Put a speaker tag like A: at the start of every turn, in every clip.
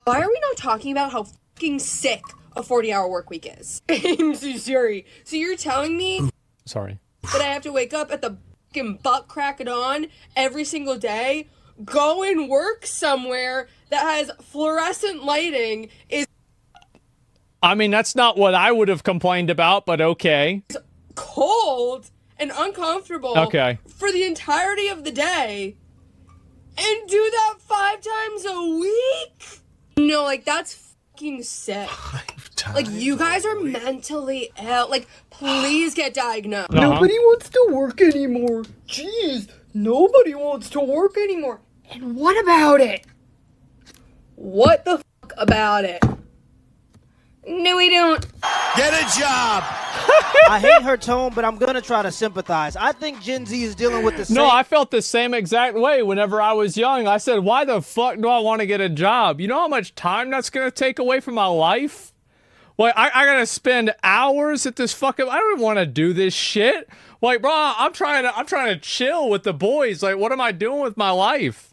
A: Why are we not talking about how fucking sick a 40-hour work week is? Sorry. So you're telling me
B: sorry
A: that I have to wake up at the fucking butt crack of dawn every single day, go and work somewhere that has fluorescent lighting, is
B: I mean, that's not what I would have complained about, but okay.
A: cold and uncomfortable for the entirety of the day, and do that 5 times a week? No, like, that's fucking sick.
C: 5 times.
A: Like, you guys are mentally ill. Like, please get diagnosed.
D: Nobody wants to work anymore. Jeez, nobody wants to work anymore. And what about it?
A: What the fuck about it? No, we don't.
C: Get a job.
E: I hate her tone, but I'm going to try to sympathize. I think Gen Z is dealing with the same...
B: No, I felt the same exact way whenever I was young. I said, why the fuck do I want to get a job? You know how much time that's going to take away from my life? Like, I got to spend hours at this fucking... I don't want to do this shit. Like, bro, I'm trying to chill with the boys. Like, what am I doing with my life?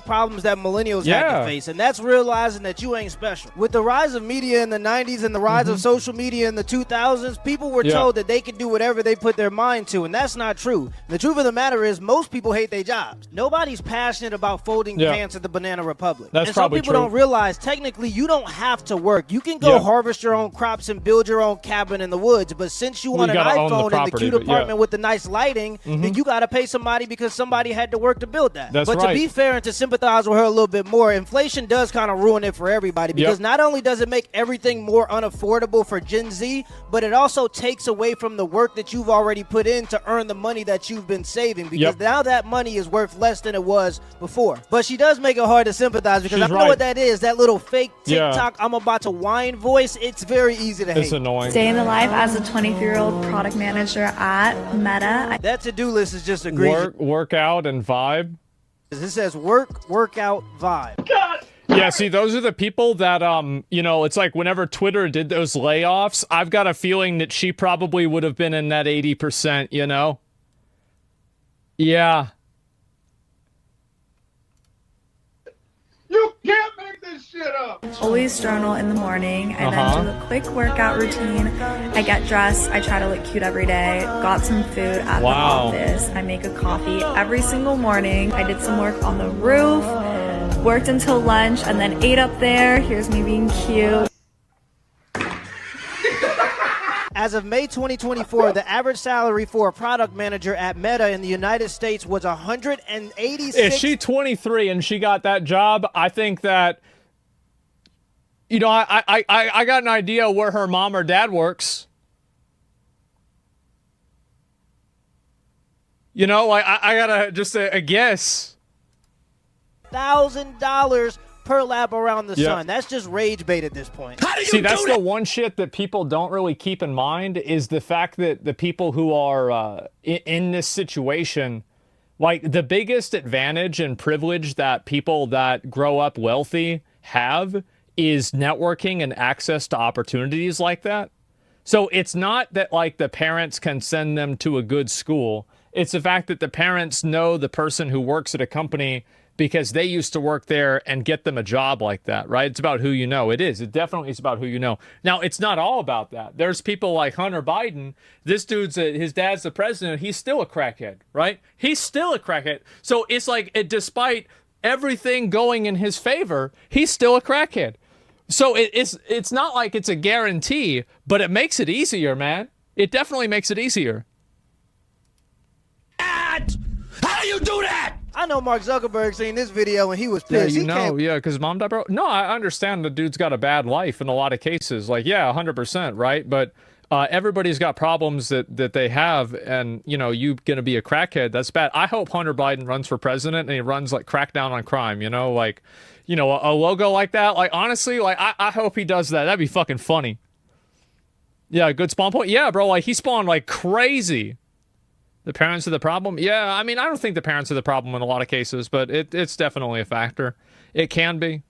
E: Problems that millennials have to face, and that's realizing that you ain't special. With the rise of media in the 90s and the rise of social media in the 2000s, people were told that they could do whatever they put their mind to, and that's not true. The truth of the matter is most people hate their jobs. Nobody's passionate about folding pants at the Banana Republic.
B: That's
E: and some people don't realize technically you don't have to work. You can go harvest your own crops and build your own cabin in the woods, but since you want an iPhone and the cute apartment with the nice lighting, then you got to pay somebody because somebody had to work to build that. But to be fair and to sympathize with her a little bit more, inflation does kind of ruin it for everybody because not only does it make everything more unaffordable for Gen Z, but it also takes away from the work that you've already put in to earn the money that you've been saving because now that money is worth less than it was before. But she does make it hard to sympathize because I know what that is, that little fake TikTok I'm about to whine voice. It's very easy to hate.
B: It's annoying.
F: Stay in the life as a 23-year-old product manager at Meta.
E: That to-do list is just egregious.
B: Workout and vibe.
E: It says workout, vibe.
B: God. Yeah, see, those are the people that, you know, it's like whenever Twitter did those layoffs, I've got a feeling that she probably would have been in that 80%, you know? Yeah.
G: You can't make this shit up.
F: Always journal in the morning. I then do a quick workout routine. I get dressed. I try to look cute every day. Got some food at the office. I make a coffee every single morning. I did some work on the roof. Worked until lunch and then ate up there. Here's me being cute.
E: As of May 2024, the average salary for a product manager at Meta in the United States was $186.
B: If she's 23 and she got that job, I think that, you know, I got an idea where her mom or dad works. You know, like I gotta just a guess.
E: $1,000 per lap around the sun. That's just rage bait at this point.
B: See, that's the one shit that people don't really keep in mind is the fact that the people who are in this situation, like the biggest advantage and privilege that people that grow up wealthy have is networking and access to opportunities like that. So it's not that like the parents can send them to a good school. It's the fact that the parents know the person who works at a company because they used to work there and get them a job like that, right? It's about who you know. It is. It definitely is about who you know. Now, it's not all about that. There's people like Hunter Biden. This dude's, his dad's the president. He's still a crackhead, right? He's still a crackhead. So it's like, despite everything going in his favor, he's still a crackhead. So it's not like it's a guarantee, but it makes it easier, man. It definitely makes it easier.
C: How do you do that?
E: I know Mark Zuckerberg seen this video and he was pissed.
B: Yeah, because mom died, bro. No, I understand the dude's got a bad life in a lot of cases. Like, yeah, 100%, right? But everybody's got problems that they have, and, you know, you gonna be a crackhead, that's bad. I hope Hunter Biden runs for president and he runs, like, crack down on crime, you know? Like, you know, a logo like that, like, honestly, like, I hope he does that. That'd be fucking funny. Yeah, good spawn point. Yeah, bro, like, he spawned like crazy. The parents are the problem? Yeah, I mean, I don't think the parents are the problem in a lot of cases, but it's definitely a factor. It can be.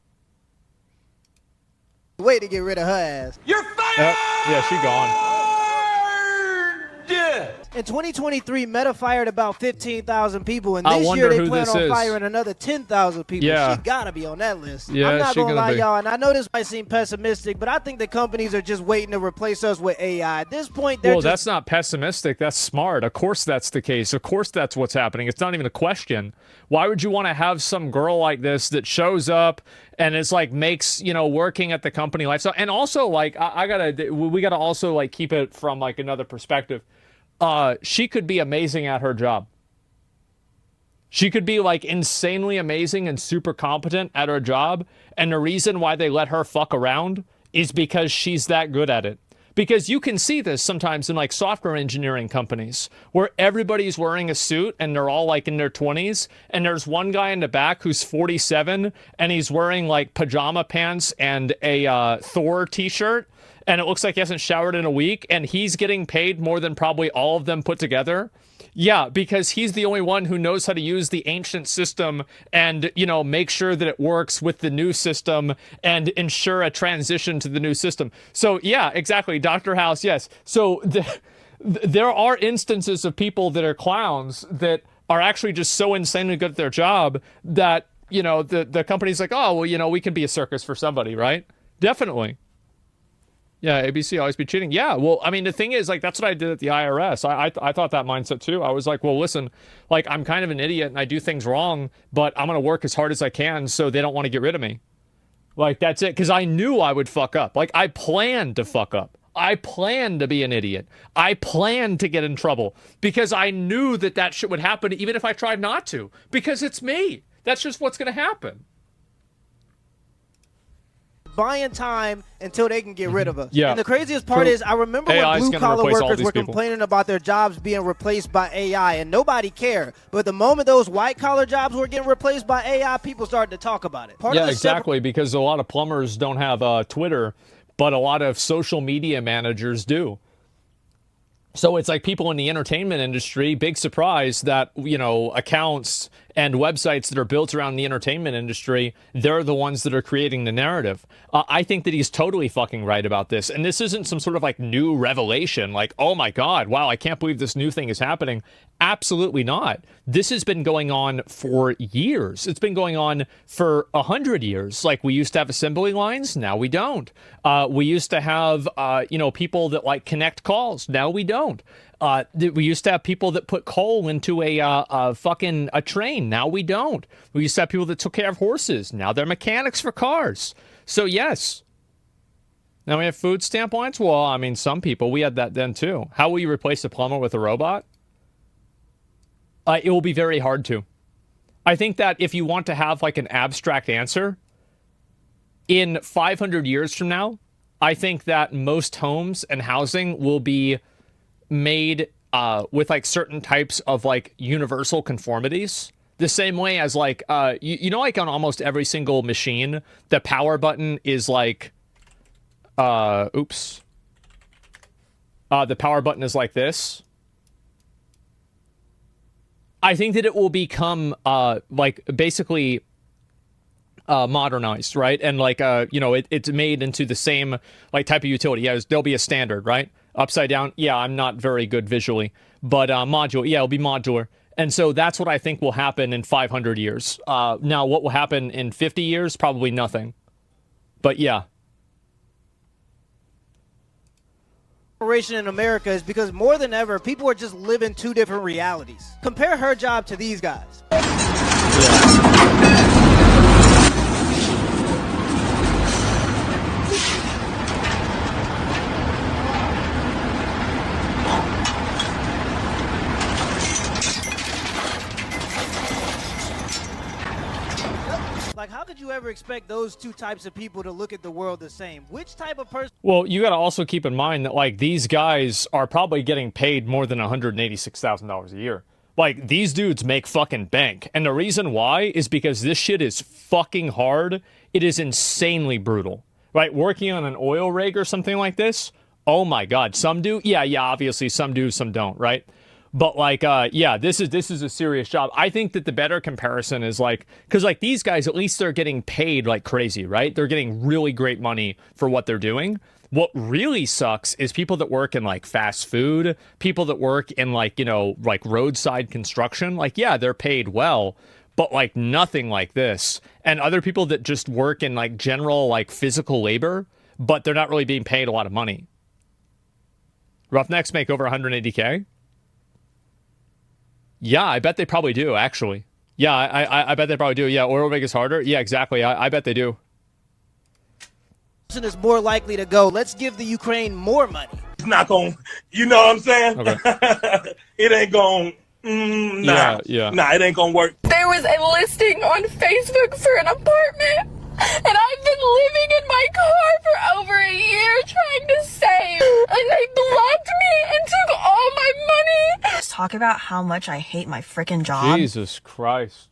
E: Way to get rid of her ass.
G: You're fired!
B: Yeah, she gone.
E: In 2023, Meta fired about 15,000 people, and this year they plan on firing another 10,000 people.
B: Yeah.
E: She gotta be on that list.
B: Yeah,
E: I'm not gonna lie, y'all, and I know this might seem pessimistic, but I think the companies are just waiting to replace us with AI. At this point, they're
B: that's not pessimistic. That's smart. Of course that's the case. Of course that's what's happening. It's not even a question. Why would you want to have some girl like this that shows up and it's like makes, you know, working at the company lifestyle? And also, like, we gotta also like keep it from like another perspective. She could be amazing at her job. She could be like insanely amazing and super competent at her job. And the reason why they let her fuck around is because she's that good at it. Because you can see this sometimes in like software engineering companies where everybody's wearing a suit and they're all like in their 20s. And there's one guy in the back who's 47 and he's wearing like pajama pants and a Thor t-shirt. And it looks like he hasn't showered in a week, and he's getting paid more than probably all of them put together. Yeah, because he's the only one who knows how to use the ancient system and, you know, make sure that it works with the new system and ensure a transition to the new system. So, yeah, exactly. Dr. House, yes. So there are instances of people that are clowns that are actually just so insanely good at their job that, you know, the company's like, oh, well, you know, we can be a circus for somebody, right? Definitely. Yeah, ABC always be cheating. Yeah, well, I mean, the thing is, like, that's what I did at the IRS. I thought that mindset, too. I was like, well, listen, like, I'm kind of an idiot and I do things wrong, but I'm going to work as hard as I can so they don't want to get rid of me. Like, that's it. Because I knew I would fuck up. Like, I planned to fuck up. I planned to be an idiot. I planned to get in trouble. Because I knew that shit would happen even if I tried not to. Because it's me. That's just what's going to happen.
E: Buying time until they can get rid of us.
B: Yeah.
E: And the craziest part is I remember when blue-collar workers were complaining about their jobs being replaced by AI, and nobody cared. But the moment those white-collar jobs were getting replaced by AI, people started to talk about it.
B: Yeah, exactly, because a lot of plumbers don't have Twitter, but a lot of social media managers do. So it's like people in the entertainment industry, big surprise that, you know, accounts and websites that are built around the entertainment industry, they're the ones that are creating the narrative. I think that he's totally fucking right about this. And this isn't some sort of like new revelation, like, oh my God, wow, I can't believe this new thing is happening. Absolutely not. This has been going on for years. It's been going on for 100 years. Like, we used to have assembly lines. Now we don't. We used to have, you know, people that like connect calls. Now we don't. We used to have people that put coal into a train. Now we don't. We used to have people that took care of horses. Now they're mechanics for cars. So yes. Now we have food stamp lines. Well, I mean, some people, we had that then too. How will you replace a plumber with a robot? It will be very hard to. I think that if you want to have like an abstract answer, in 500 years from now, I think that most homes and housing will be made with like certain types of like universal conformities. The same way as like, you know, like on almost every single machine, the power button is like, the power button is like this. I think that it will become like basically modernized, right? And like, you know, it's made into the same like type of utility. Yeah, there'll be a standard, right? Upside down. Yeah, I'm not very good visually, but modular. Yeah, it'll be modular. And so that's what I think will happen in 500 years. Now, what will happen in 50 years? Probably nothing. But yeah.
E: In America is because more than ever, people are just living two different realities. Compare her job to these guys. Like, how could you ever expect those two types of people to look at the world the same? Which type of person?
B: Well, you got to also keep in mind that, like, these guys are probably getting paid more than $186,000 a year. Like, these dudes make fucking bank. And the reason why is because this shit is fucking hard. It is insanely brutal. Right? Working on an oil rig or something like this, oh my God. Some do? Yeah, obviously. Some do, some don't, right? But like, yeah, this is a serious job. I think that the better comparison is like, because like these guys, at least they're getting paid like crazy, right? They're getting really great money for what they're doing. What really sucks is people that work in like fast food, people that work in like, you know, like roadside construction. Like, yeah, they're paid well, but like nothing like this. And other people that just work in like general like physical labor, but they're not really being paid a lot of money. Roughnecks make over 180K. Yeah, I bet they probably do, actually. Yeah, I bet they probably do. Yeah, oil rig is harder. Yeah, exactly. I bet they do.
E: Is more likely to go, let's give the Ukraine more money.
G: It's not going, you know what I'm saying?
B: Okay.
G: It ain't going, nah.
B: Yeah.
G: Nah, it ain't going to work.
H: There was a listing on Facebook for an apartment, and I've been living in my car for over a year trying to save, and they blocked me and took all my money.
F: Let's talk about how much I hate my freaking job.
B: Jesus Christ.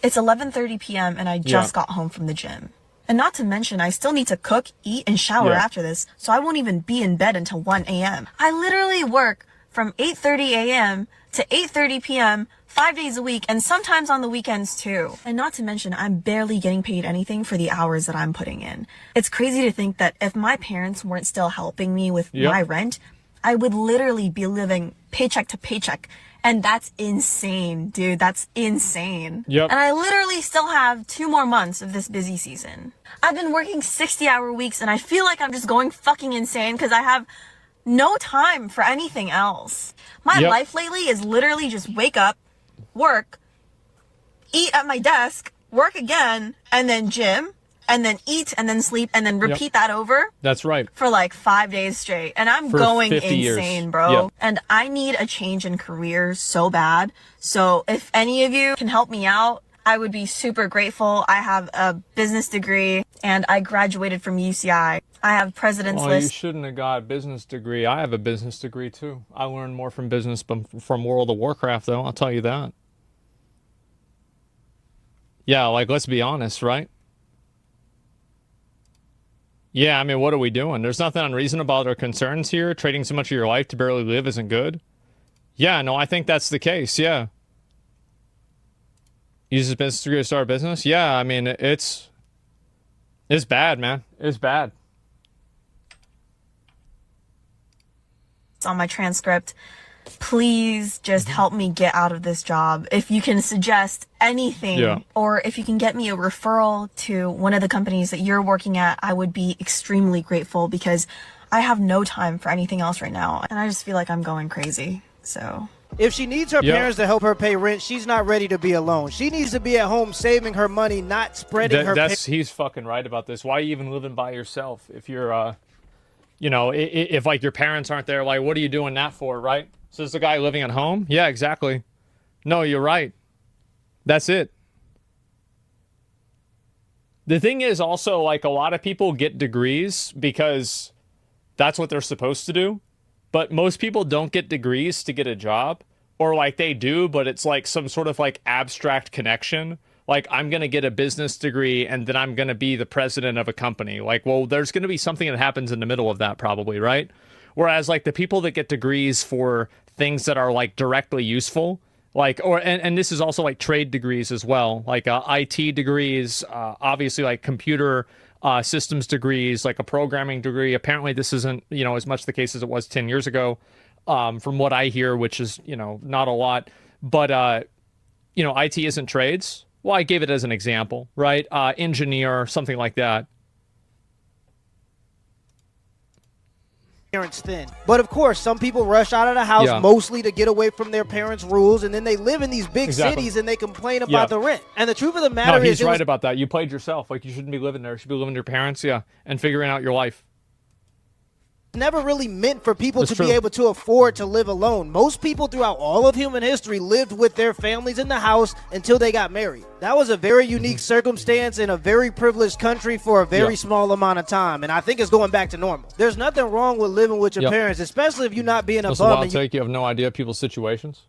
F: It's 11:30 p.m. and I just got home from the gym. And not to mention, I still need to cook, eat, and shower after this, so I won't even be in bed until 1 a.m. I literally work from 8:30 a.m. to 8:30 p.m. 5 days a week, and sometimes on the weekends too. And not to mention, I'm barely getting paid anything for the hours that I'm putting in. It's crazy to think that if my parents weren't still helping me with my rent, I would literally be living paycheck to paycheck. And that's insane, dude. That's insane.
B: Yep.
F: And I literally still have 2 more months of this busy season. I've been working 60-hour weeks, and I feel like I'm just going fucking insane because I have no time for anything else. My life lately is literally just wake up, work, eat at my desk, work again, and then gym, and then eat, and then sleep, and then repeat that over.
B: That's right.
F: For like 5 days straight. And I'm
B: For
F: going
B: 50
F: insane,
B: years.
F: bro.
B: Yep.
F: And I need a change in career so bad. So if any of you can help me out, I would be super grateful. I have a business degree and I graduated from UCI. I have President's
B: Well,
F: List.
B: you shouldn't have got a business degree. I have a business degree too. I learned more from business from World of Warcraft, though. I'll tell you that. Yeah, like, let's be honest, right? Yeah, I mean, what are we doing? There's nothing unreasonable about our concerns here. Trading so much of your life to barely live isn't good. Yeah, no, I think that's the case, yeah. Use his business degree to start a business? Yeah, I mean, it's bad, man. It's bad.
F: It's on my transcript. Please just help me get out of this job. If you can suggest anything, or if you can get me a referral to one of the companies that you're working at, I would be extremely grateful because I have no time for anything else right now. And I just feel like I'm going crazy. So
E: if she needs her parents to help her pay rent, she's not ready to be alone. She needs to be at home saving her money, not spreading her
B: he's fucking right about this. Why are you even living by yourself if you're you know, if like your parents aren't there, like what are you doing that for, right? So is the guy living at home? Yeah, exactly. No, you're right. That's it. The thing is also, like, a lot of people get degrees because that's what they're supposed to do. But most people don't get degrees to get a job. Or, like, they do, but it's, like, some sort of, like, abstract connection. Like, I'm going to get a business degree and then I'm going to be the president of a company. Like, well, there's going to be something that happens in the middle of that probably, right? Whereas, like, the people that get degrees for things that are, like, directly useful, like, or, and this is also, like, trade degrees as well, like, IT degrees, obviously, like, computer systems degrees, like a programming degree. Apparently, this isn't, you know, as much the case as it was 10 years ago, from what I hear, which is, you know, not a lot. But, you know, IT isn't trades. Well, I gave it as an example, right? Engineer, something like that.
E: Parents thin. But of course, some people rush out of the house mostly to get away from their parents' rules, and then they live in these big cities and they complain about the rent. And the truth of the matter
B: is, he's right about that. You played yourself. Like, you shouldn't be living there. You should be living with your parents, and figuring out your life.
E: Never really meant for people to be able to afford to live alone. Most people throughout all of human history lived with their families in the house until they got married. That was a very unique circumstance in a very privileged country for a very small amount of time, and I think it's going back to normal. There's nothing wrong with living with your parents, especially if you're not being a bum.
B: You have no idea people's situations?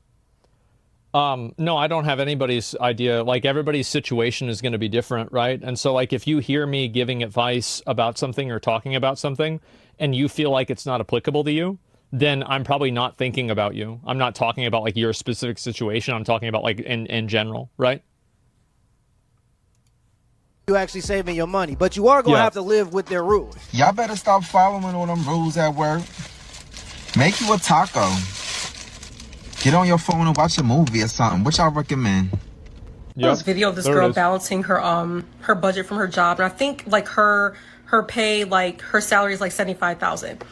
B: No, I don't have anybody's idea. Like, everybody's situation is going to be different, right? And so, like, if you hear me giving advice about something or talking about something and you feel like it's not applicable to you, then I'm probably not thinking about you. I'm not talking about, like, your specific situation. I'm talking about, like, in general, right?
E: you actually saving your money. But you are going to have to live with their rules.
I: Y'all better stop following all them rules at work. Make you a taco. Get on your phone and watch a movie or something. What y'all recommend?
J: This video of this girl balancing her budget from her job, and I think like her pay, like her salary is like $75,000.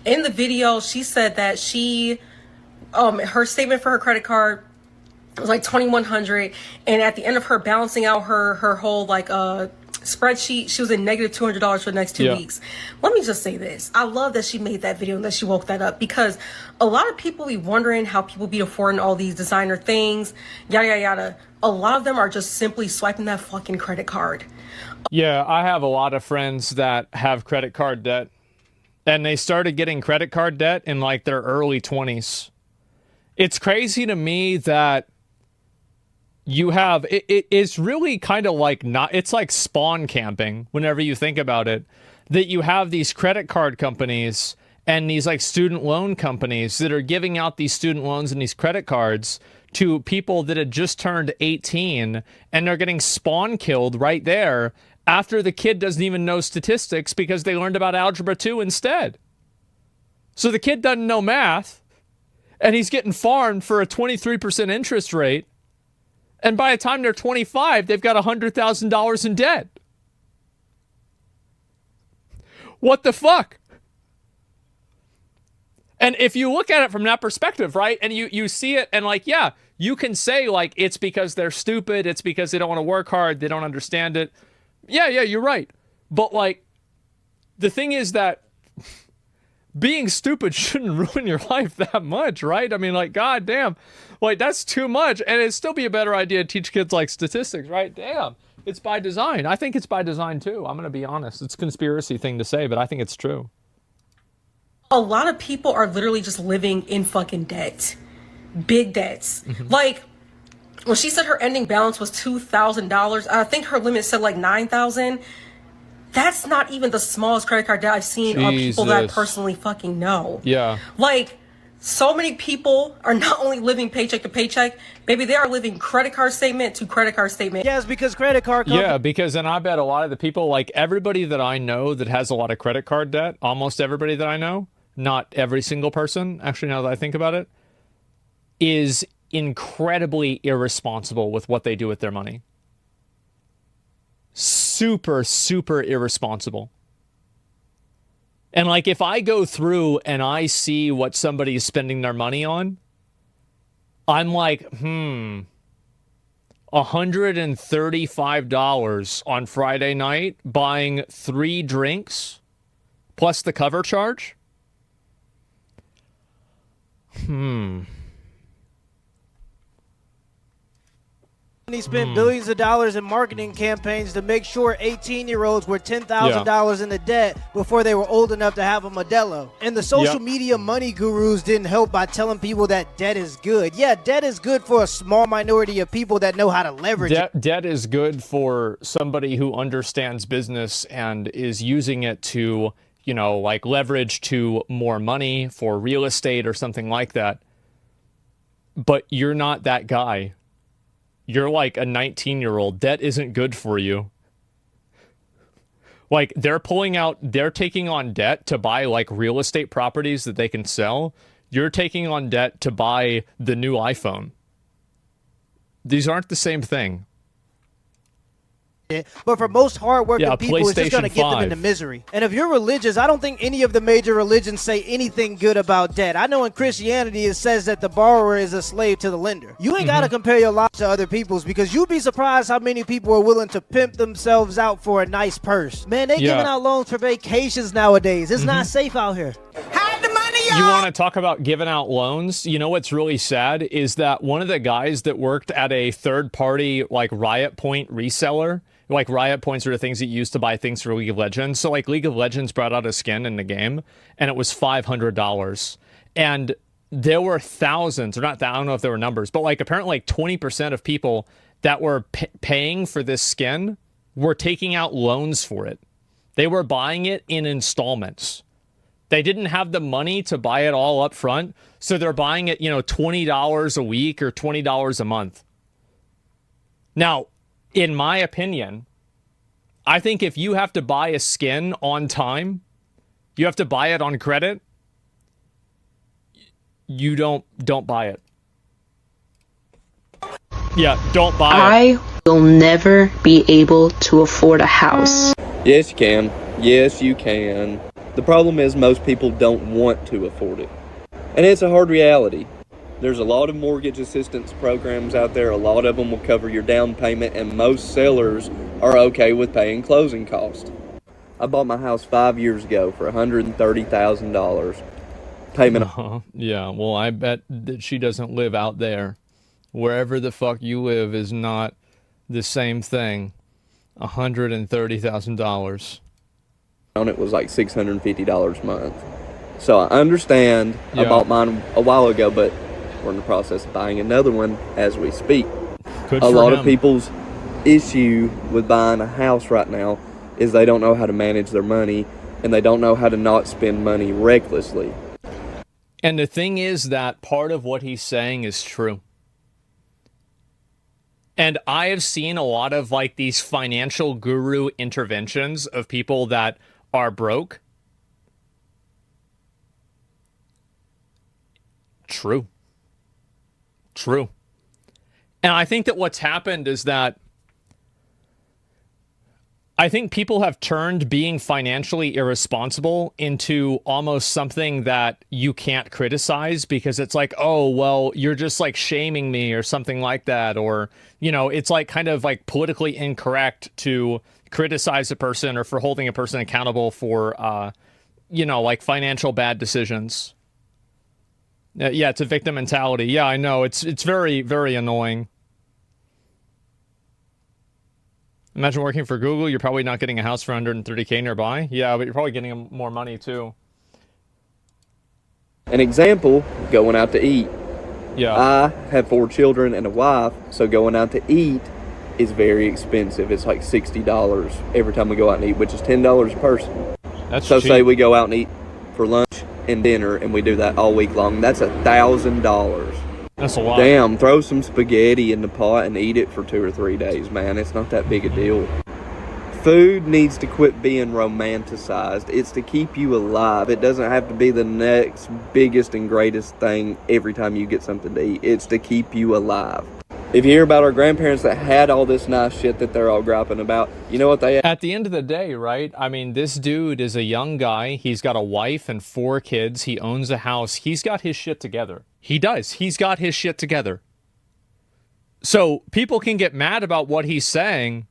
J: In the video, she said that she her statement for her credit card was like $2,100, and at the end of her balancing out her whole like spreadsheet, she was in negative $200 for the next 2 weeks. Let me just say this. I love that she made that video and that she woke that up, because a lot of people be wondering how people be affording all these designer things, yada, yada, yada. A lot of them are just simply swiping that fucking credit card.
B: Yeah, I have a lot of friends that have credit card debt, and they started getting credit card debt in like their early 20s. It's crazy to me that you have, it's really kind of like it's like spawn camping whenever you think about it, that you have these credit card companies and these like student loan companies that are giving out these student loans and these credit cards to people that had just turned 18, and they're getting spawn killed right there after the kid doesn't even know statistics because they learned about Algebra 2 instead. So the kid doesn't know math, and he's getting farmed for a 23% interest rate. And by the time they're 25, they've got $100,000 in debt. What the fuck? And if you look at it from that perspective, right, and you see it, and like, yeah, you can say like it's because they're stupid, it's because they don't want to work hard, they don't understand it. Yeah, you're right. But like, the thing is that being stupid shouldn't ruin your life that much, right? I mean, like, goddamn, like that's too much, and it'd still be a better idea to teach kids like statistics, right? Damn, it's by design. I think it's by design too. I'm gonna be honest. It's a conspiracy thing to say, but I think it's true.
J: A lot of people are literally just living in fucking debt. Big debts. Like, when she said her ending balance was $2,000, I think her limit said like $9,000. That's not even the smallest credit card debt I've seen on people that I personally fucking know.
B: Yeah.
J: Like, so many people are not only living paycheck to paycheck, maybe they are living credit card statement to credit card statement.
E: Yes, because credit card company.
B: Yeah, because, and I bet a lot of the people, like everybody that I know that has a lot of credit card debt, almost everybody that I know, not every single person, actually, now that I think about it, is incredibly irresponsible with what they do with their money. Super, super irresponsible. And like, if I go through and I see what somebody is spending their money on, I'm like, $135 on Friday night buying 3 drinks plus the cover charge?
E: He spent billions of dollars in marketing campaigns to make sure 18-year-olds were $10,000 in the debt before they were old enough to have a Modelo. And the social media money gurus didn't help by telling people that debt is good. Yeah, debt is good for a small minority of people that know how to leverage it.
B: Debt is good for somebody who understands business and is using it to, you know, like leverage to more money for real estate or something like that. But you're not that guy. You're like a 19-year-old. Debt isn't good for you. Like, they're taking on debt to buy like real estate properties that they can sell. You're taking on debt to buy the new iPhone. These aren't the same thing.
E: But for most hardworking people, it's just going to get them into misery. And if you're religious, I don't think any of the major religions say anything good about debt. I know in Christianity it says that the borrower is a slave to the lender. You ain't got to compare your life to other people's, because you'd be surprised how many people are willing to pimp themselves out for a nice purse. Man, they giving out loans for vacations nowadays. It's not safe out here.
C: Hide the money, y'all!
B: You want to talk about giving out loans? You know what's really sad is that one of the guys that worked at a third-party like Riot Point reseller, like Riot Points are the things that you use to buy things for League of Legends. So like League of Legends brought out a skin in the game and it was $500. And there were thousands, or not, I don't know if there were numbers, but like apparently like 20% of people that were paying for this skin were taking out loans for it. They were buying it in installments. They didn't have the money to buy it all up front. So they're buying it, you know, $20 a week or $20 a month. Now, in my opinion, I think if you have to buy a skin on time, you have to buy it on credit, you don't buy it. Yeah, don't buy it.
K: I will never be able to afford a house.
L: Yes, you can. Yes, you can. The problem is most people don't want to afford it. And it's a hard reality. There's a lot of mortgage assistance programs out there. A lot of them will cover your down payment, and most sellers are okay with paying closing costs. I bought my house 5 years ago for $130,000. Payment.
B: Yeah, well, I bet that she doesn't live out there. Wherever the fuck you live is not the same thing. $130,000.
L: On it was like $650 a month. So I understand.
B: Yeah.
L: I bought mine a while ago, but we're in the process of buying another one as we speak.
B: Good
L: a
B: for
L: lot
B: him.
L: of people's issue with buying a house right now is they don't know how to manage their money, and they don't know how to not spend money recklessly.
B: And the thing is that part of what he's saying is true. And I have seen a lot of like these financial guru interventions of people that are broke. True. True. And I think that what's happened is that I think people have turned being financially irresponsible into almost something that you can't criticize because it's like, oh, well, you're just like shaming me or something like that. Or, you know, it's like kind of like politically incorrect to criticize a person or for holding a person accountable for, you know, like financial bad decisions. Yeah, it's a victim mentality. Yeah, I know. It's very, very annoying. Imagine working for Google. You're probably not getting a house for $130K nearby. Yeah, but you're probably getting more money too.
L: An example, going out to eat.
B: Yeah.
L: I have 4 children and a wife, so going out to eat is very expensive. It's like $60 every time we go out and eat, which is $10 a person.
B: That's
L: so
B: cheap.
L: Say we go out and eat for lunch and dinner, and we do that all week long. That's $1,000.
B: That's a lot.
L: Damn, throw some spaghetti in the pot and eat it for 2 or 3 days, man. It's not that big a deal. Food needs to quit being romanticized. It's to keep you alive. It doesn't have to be the next biggest and greatest thing every time you get something to eat. It's to keep you alive. If you hear about our grandparents that had all this nice shit that they're all griping about, you know what they had?
B: At the end of the day, right? I mean, this dude is a young guy. He's got a wife and 4 kids. He owns a house. He's got his shit together. He does. He's got his shit together. So people can get mad about what he's saying.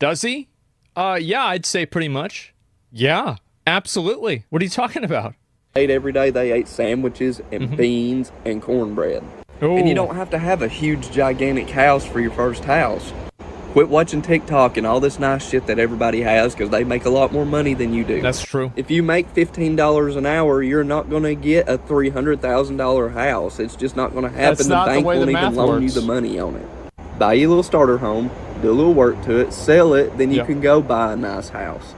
B: Does he? Yeah, I'd say pretty much. Yeah, absolutely. What are you talking about?
L: Every day they ate sandwiches and beans and cornbread.
B: Ooh.
L: And you don't have to have a huge, gigantic house for your first house. Quit watching TikTok and all this nice shit that everybody has because they make a lot more money than you do.
B: That's true.
L: If you make $15 an hour, you're not going to get a $300,000 house. It's just not going to happen.
B: That's
L: the
B: not
L: bank
B: the way
L: won't
B: the
L: even
B: math
L: loan you
B: works.
L: the money on it. Buy you a little starter home, do a little work to it, sell it, then you can go buy a nice house.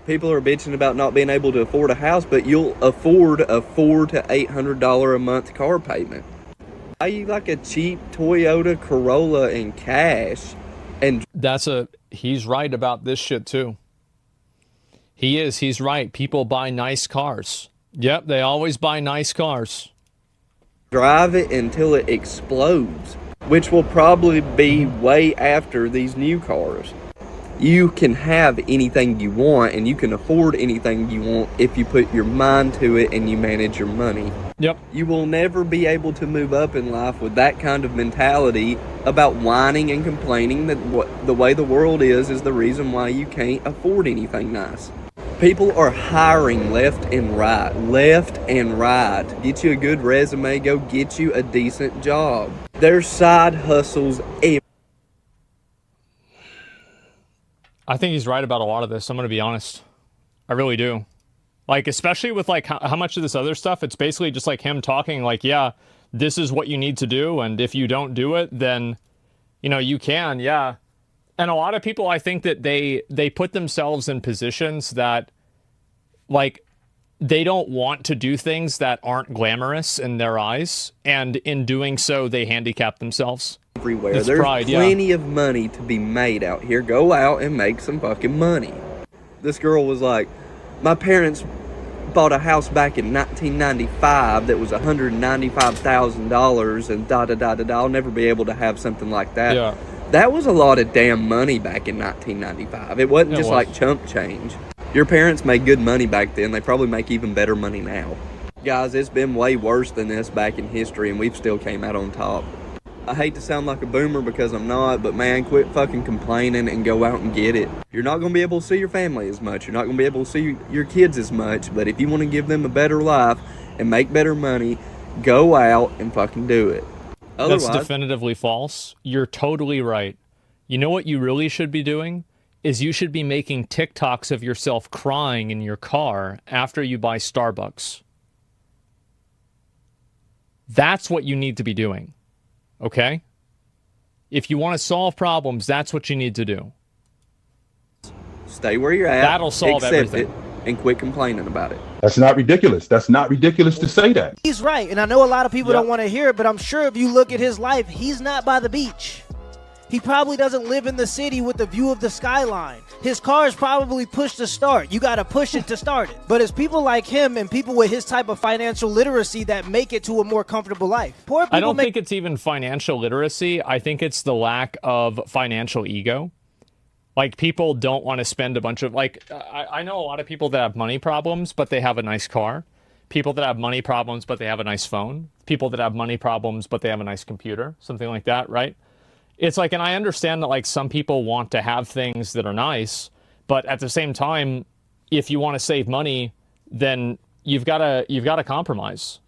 L: People are bitching about not being able to afford a house, but you'll afford a $400 to $800 a month car payment. Buy you like a cheap Toyota Corolla in cash, and
B: he's right about this shit too. He's right. People buy nice cars. Yep, they always buy nice cars.
L: Drive it until it explodes, which will probably be way after these new cars. You can have anything you want, and you can afford anything you want if you put your mind to it and you manage your money.
B: Yep.
L: You will never be able to move up in life with that kind of mentality about whining and complaining that the way the world is the reason why you can't afford anything nice. People are hiring left and right. Get you a good resume, go get you a decent job. There's side hustles everywhere.
B: I think he's right about a lot of this. I'm going to be honest. I really do. Like, especially with like how much of this other stuff, it's basically just like him talking like, yeah, this is what you need to do. And if you don't do it, then, you know, you can. Yeah. And a lot of people, I think that they put themselves in positions that like they don't want to do things that aren't glamorous in their eyes. And in doing so, they handicap themselves.
L: everywhere.
B: It's
L: There's
B: pride,
L: plenty of money to be made out here. Go out and make some fucking money. This girl was like, my parents bought a house back in 1995 that was $195,000 and da-da-da-da-da. I'll never be able to have something like that.
B: Yeah.
L: That was a lot of damn money back in 1995. It wasn't just like chump change. Your parents made good money back then. They probably make even better money now. Guys, it's been way worse than this back in history, and we've still came out on top. I hate to sound like a boomer because I'm not, but man, quit fucking complaining and go out and get it. You're not going to be able to see your family as much. You're not going to be able to see your kids as much, but if you want to give them a better life and make better money, go out and fucking do it.
B: That's definitively false. You're totally right. You know what you really should be doing? Is you should be making TikToks of yourself crying in your car after you buy Starbucks. That's what you need to be doing. Okay? If you want to solve problems, that's what you need to do.
L: Stay where you're at.
B: That'll solve everything.
L: It, and quit complaining about it.
G: That's not ridiculous. That's not ridiculous to say that.
E: He's right, and I know a lot of people don't want to hear it, but I'm sure if you look at his life, he's not by the beach. He probably doesn't live in the city with the view of the skyline. His car is probably push to start. You got to push it to start it. But it's people like him and people with his type of financial literacy that make it to a more comfortable life. Poor people
B: I don't think it's even financial literacy. I think it's the lack of financial ego. Like, people don't want to spend a bunch of, like, I know a lot of people that have money problems, but they have a nice car. People that have money problems, but they have a nice phone. People that have money problems, but they have a nice computer. Something like that, right? It's like, and I understand that, like, some people want to have things that are nice, but at the same time, if you want to save money, then you've got to compromise.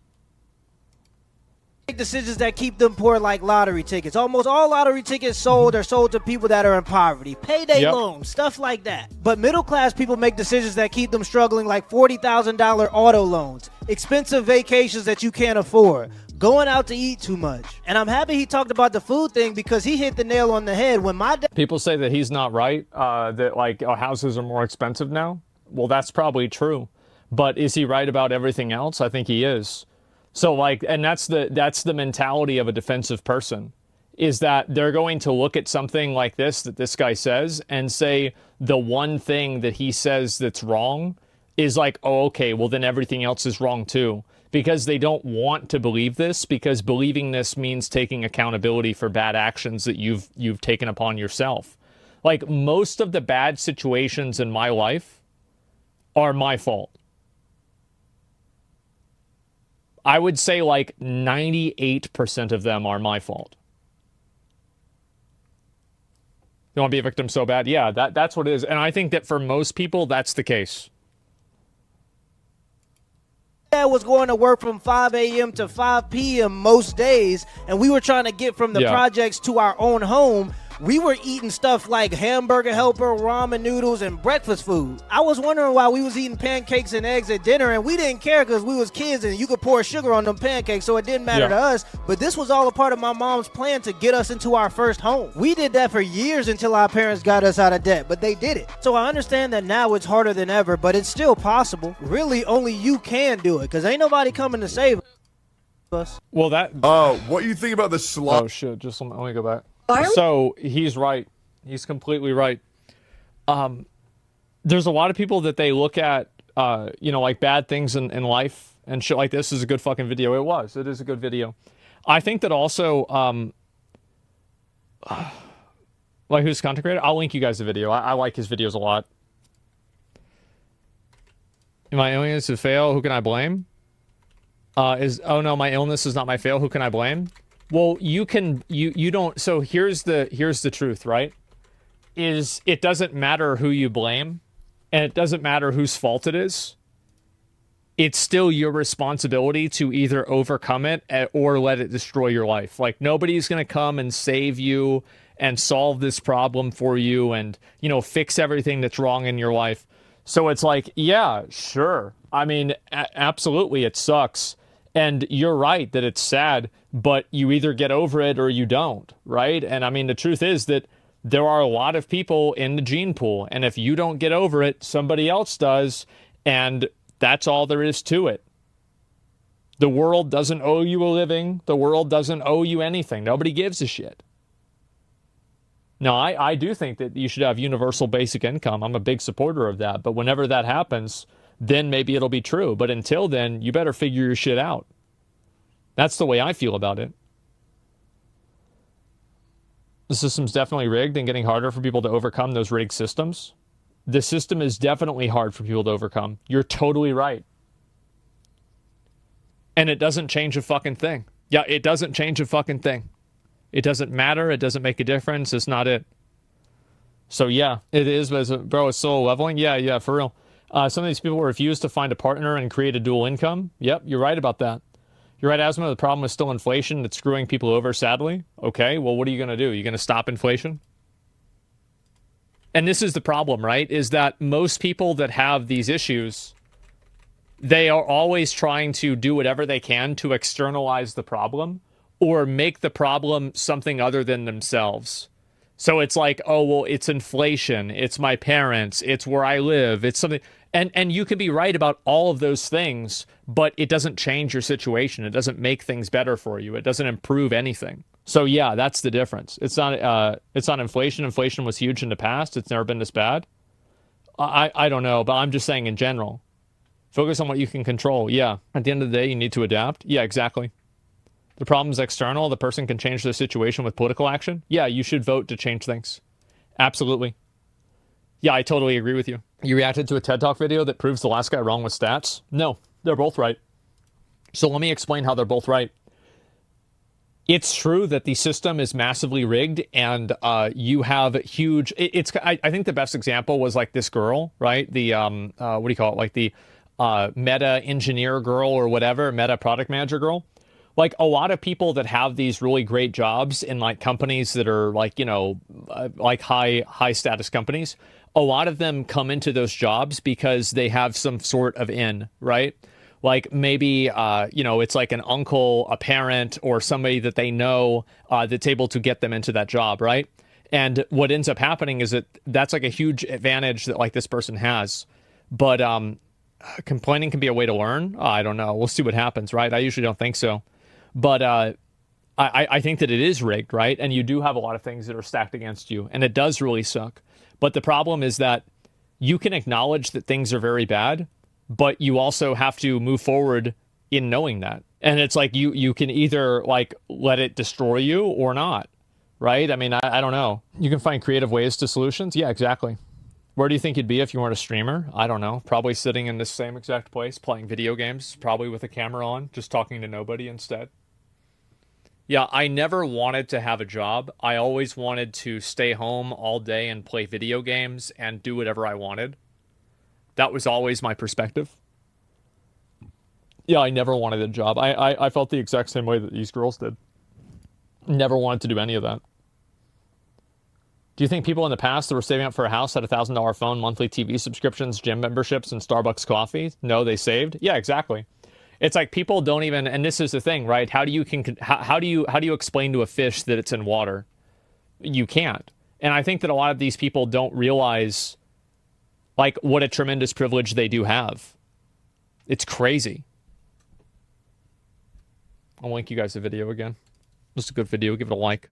E: Make decisions that keep them poor, like lottery tickets. Almost all lottery tickets sold are sold to people that are in poverty. Payday loans, stuff like that. But middle class people make decisions that keep them struggling, like $40,000 auto loans, expensive vacations that you can't afford, going out to eat too much. And I'm happy he talked about the food thing because he hit the nail on the head. When my dad...
B: People say that he's not right, that, like, houses are more expensive now. Well, that's probably true. But is he right about everything else? I think he is. So, like, and that's the mentality of a defensive person, is that they're going to look at something like this that this guy says and say the one thing that he says that's wrong is like, oh, okay, well, then everything else is wrong too. Because they don't want to believe this, because believing this means taking accountability for bad actions that you've taken upon yourself. Like, most of the bad situations in my life are my fault. I would say like 98% of them are my fault. You want to be a victim so bad? Yeah, that's what it is. And I think that for most people, that's the case.
E: Dad was going to work from 5 a.m. to 5 p.m. most days, and we were trying to get from the projects to our own home. We were eating stuff like Hamburger Helper, ramen noodles, and breakfast food. I was wondering why we was eating pancakes and eggs at dinner, and we didn't care because we was kids and you could pour sugar on them pancakes, so it didn't matter to us. But this was all a part of my mom's plan to get us into our first home. We did that for years until our parents got us out of debt, but they did it. So I understand that now it's harder than ever, but it's still possible. Really, only you can do it, because ain't nobody coming to save us.
B: Well, that...
M: what do you think about the slot?
B: Oh, shit. Just let me go back. So he's right. He's completely right. There's a lot of people that they look at, like bad things in life and shit like this. Is a good fucking video. It is a good video. I think that also, like, who's content creator? I'll link you guys the video. I like his videos a lot. My illness to fail. Who can I blame? Oh no, my illness is not my fail. Who can I blame? Well, you don't. So here's the truth, right? Is it doesn't matter who you blame, and it doesn't matter whose fault it is. It's still your responsibility to either overcome it or let it destroy your life. Like, nobody's going to come and save you and solve this problem for you and, fix everything that's wrong in your life. So it's like, yeah, sure. I mean, absolutely, it sucks. And you're right that it's sad, but you either get over it or you don't, right? And I mean, the truth is that there are a lot of people in the gene pool, and if you don't get over it, somebody else does, and that's all there is to it. The world doesn't owe you a living. The world doesn't owe you anything. Nobody gives a shit. No, I do think that you should have universal basic income. I'm a big supporter of that. But whenever that happens, then maybe it'll be true. But until then, you better figure your shit out. That's the way I feel about it. The system's definitely rigged and getting harder for people to overcome those rigged systems. The system is definitely hard for people to overcome. You're totally right. And it doesn't change a fucking thing. Yeah, it doesn't change a fucking thing. It doesn't matter. It doesn't make a difference. It's not it. So yeah, it is. Bro, it's solo leveling. Yeah, for real. Some of these people refuse to find a partner and create a dual income. Yep, you're right about that. You're right, Asma. The problem is still inflation. It's screwing people over, sadly. Okay, well, what are you going to do? You're going to stop inflation? And this is the problem, right? Is that most people that have these issues, they are always trying to do whatever they can to externalize the problem or make the problem something other than themselves. So it's like, oh, well, it's inflation. It's my parents. It's where I live. It's something. And you can be right about all of those things, but it doesn't change your situation. It doesn't make things better for you. It doesn't improve anything. So yeah, that's the difference. It's not inflation. Inflation was huge in the past. It's never been this bad. I don't know, but I'm just saying in general. Focus on what you can control. Yeah. At the end of the day, you need to adapt. Yeah, exactly. The problem's external. The person can change their situation with political action. Yeah, you should vote to change things. Absolutely. Yeah, I totally agree with you. You reacted to a TED Talk video that proves the last guy wrong with stats? No, they're both right. So let me explain how they're both right. It's true that the system is massively rigged and you have huge... I think the best example was like this girl, right? The, what do you call it? Like the meta engineer girl or whatever, meta product manager girl. Like a lot of people that have these really great jobs in like companies that are like, you know, like high status companies, a lot of them come into those jobs because they have some sort of in, right? Like maybe, you know, it's like an uncle, a parent, or somebody that they know that's able to get them into that job, right? And what ends up happening is that that's like a huge advantage that like this person has. But complaining can be a way to learn. I don't know. We'll see what happens, right? I usually don't think so. But I think that it is rigged, right? And you do have a lot of things that are stacked against you. And it does really suck. But the problem is that you can acknowledge that things are very bad, but you also have to move forward in knowing that. And it's like you can either like let it destroy you or not, right? I mean, I don't know. You can find creative ways to solutions. Yeah, exactly. Where do you think you'd be if you weren't a streamer? I don't know. Probably sitting in the same exact place, playing video games, probably with a camera on, just talking to nobody instead. Yeah, I never wanted to have a job. I always wanted to stay home all day and play video games and do whatever I wanted. That was always my perspective. Yeah, I never wanted a job. I felt the exact same way that these girls did. Never wanted to do any of that. Do you think people in the past that were saving up for a house had $1,000 phone, monthly TV subscriptions, gym memberships, and Starbucks coffee? No, they saved? Yeah, exactly. It's like people don't even, and this is the thing, right? How do you explain to a fish that it's in water? You can't. And I think that a lot of these people don't realize like what a tremendous privilege they do have. It's crazy. I'll link you guys the video again. It's a good video. Give it a like.